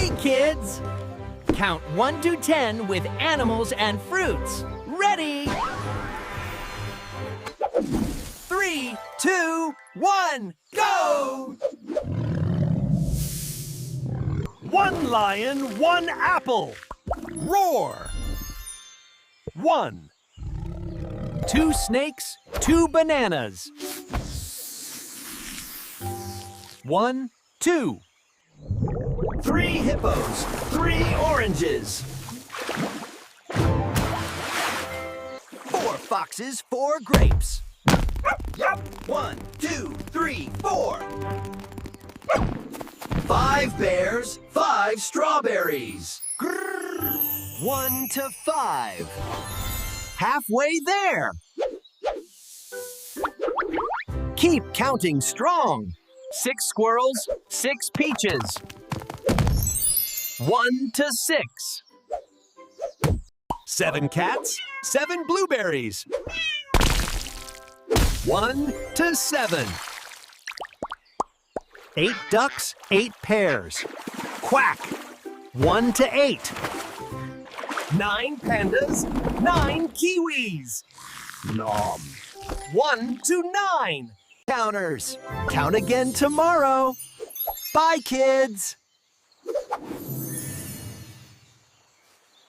Ready, kids? Count 1 to 10 with animals and fruits. Ready? 3, 2, 1, go! 1 lion, 1 apple. Roar. 1. 2 snakes, 2 bananas. 1, 2. 3 hippos, 3 oranges. 4 foxes, 4 grapes. 1, 2, 3, 4. 5 bears, 5 strawberries. 1 to 5. Halfway there. Keep counting strong. 6 squirrels, 6 peaches. 1 to 6. 7 cats, 7 blueberries. 1 to 7. 8 ducks, 8 pears. Quack. 1 to 8. 9 pandas, 9 kiwis. Nom. 1 to 9. Counters. Count again tomorrow. Bye, kids.